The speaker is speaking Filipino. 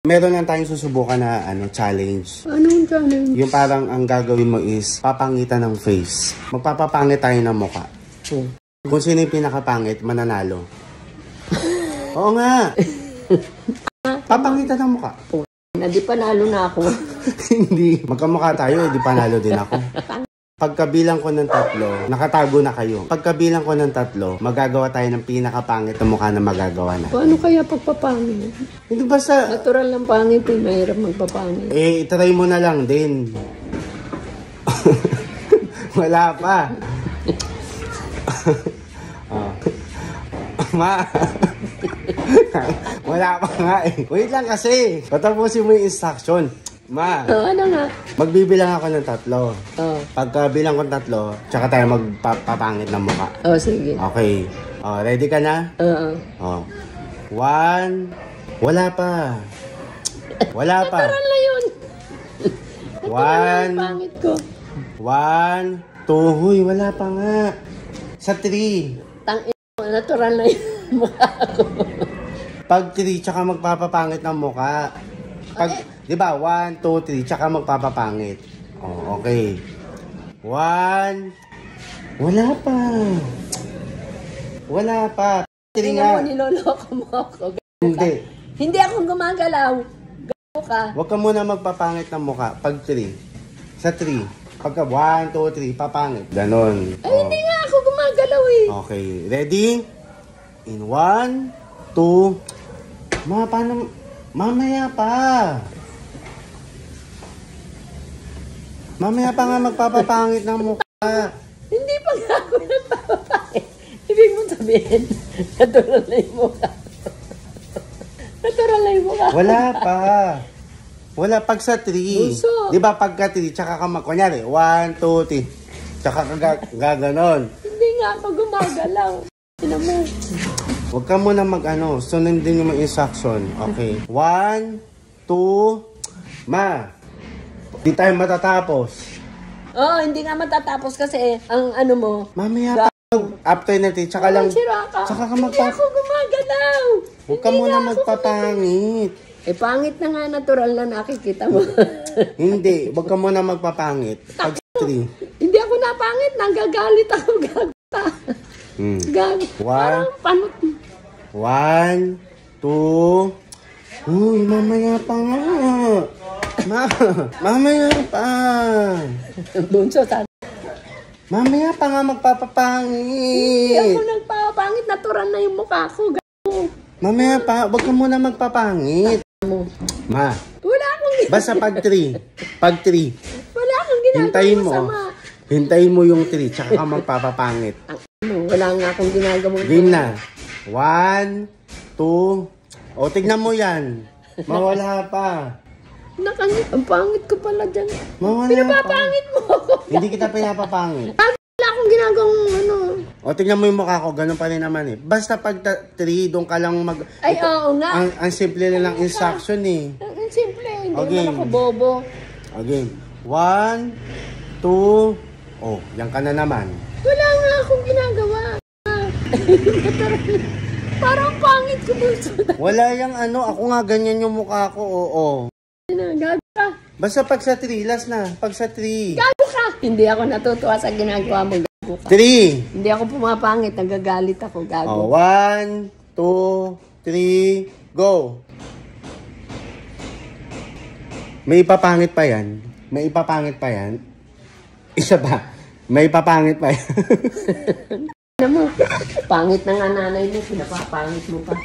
Meron lang tayong susubukan na challenge. Anong challenge? Yung parang ang gagawin mo is papangitan ng face. Magpapapangit tayo ng mukha. Kung sino yung pinakapangit, mananalo. Oo nga. Papangitan ng mukha. Di panalo na ako. Hindi. Magkamukha tayo, di panalo din ako. Pagkabilang ko ng 3, nakatago na kayo. Pagkabilang ko ng 3, magagawa tayo ng pinakapangit na mukha na magagawa na. Paano kaya pagpapangit? Hindi basta... Natural ng pangit eh, mahirap magpapangit. Itry mo na lang din. Wala pa. Ma. Wala pa nga eh. Wait lang kasi. Patapusin mo yung instruction. Ma, ano nga? magbibilang ako ng 3. Oh. Pagkabilang ko ng 3, tsaka tayo magpapangit ng mukha. Oh, sige. Okay. Ready ka na? Oo. 1. Wala pa. Wala pa. Natural na yun. 1. Pangit ko. 1, 2. Huy, wala pa nga. Sa 3. Natural na yun. Mukha ko. Pag 3, tsaka magpapapangit ng mukha. Pag, di ba? 1, 2, 3, tsaka magpapapangit. Okay. 1. Wala pa. Wala pa. 3 nga. Niloloko mo ako. Hindi. Hindi ako gumagalaw. Gago ka. Huwag ka muna magpapangit ng mukha. Pag 3. Sa 3. Pagka 1, 2, 3, papangit. Ganon. Ay, hindi nga ako gumagalaw eh. Okay. Ready? In 1, 2. Paano? Mamaya pa. Mamaya pa nga magpapapangit ng mukha. Hindi pa nga ako nagpapapangit. Ibig mo sabihin, natural na yung mukha. Natural na yung mukha. Wala pa. Wala pag sa 3. Buso. Di ba pagka 3, tsaka ka kunyari, 1, 2, 3. Tsaka ka gaganon. Hindi nga ako gumagalaw. Ina mo. Huwag ka muna sundin yung instruction. Okay. 1, 2, Ma. Di tayo matatapos. Oo, hindi nga matatapos kasi ang ano mo. Mamaya pa. After natin, tsaka lang. Tsaka ka Hindi ako gumagalaw. Huwag ka muna magpapangit. Pangit na nga, natural na nakikita mo. Hindi, huwag ka muna magpapangit. Pag 3. Hindi ako napangit, nanggagalit ako. Gagta. Gag. Parang panot. 1, 2. Uy, mamaya pa nga. Mamaya pa. Bunso, sana. Mamaya pa nga magpapapangit. Hindi ako nagpapangit, natural na yung mukha ko. Gago. Mamaya pa, huwag ka muna magpapangit. Ma. Wala akong ginagawa. Basta pag 3. Pag 3. Wala akong ginagawa. Hintayin mo. Masama. Hintayin mo yung 3, tsaka ka magpapapangit. Wala nga akong ginagawa. Game na. 1, 2. O, tignan mo yan. Mawala pa. Ang pangit ko pala dyan. Mawala Pinapapangit mo ako. Hindi kita pinapapangit. Wala akong ginagawang O, tignan mo yung mukha ko. Ganun pa rin naman eh. Basta pag 3, doon ka lang Ay, oo nga. Ang simple na lang instruction eh. Ang simple. Hindi Okay. naman ako bobo. Okay. 1, 2. Oh, yan ka na naman. Wala nga akong ginagawa. Parang pangit ko bunso. Wala yung ako nga ganyan yung mukha ko, oo. Gago ka. Basta pag sa 3, last na. Pag sa 3. Gago ka. Hindi ako natutuwa sa ginagawa mo. Gago ka. 3. Hindi ako pumapangit. Nagagalit ako. Gago. 1, 2, 3, go. May ipapangit pa yan. May ipapangit pa yan. Isa pa. May ipapangit pa yan. Ano mo? Pangit na nga nanay mo. Pinapapangit mo pa.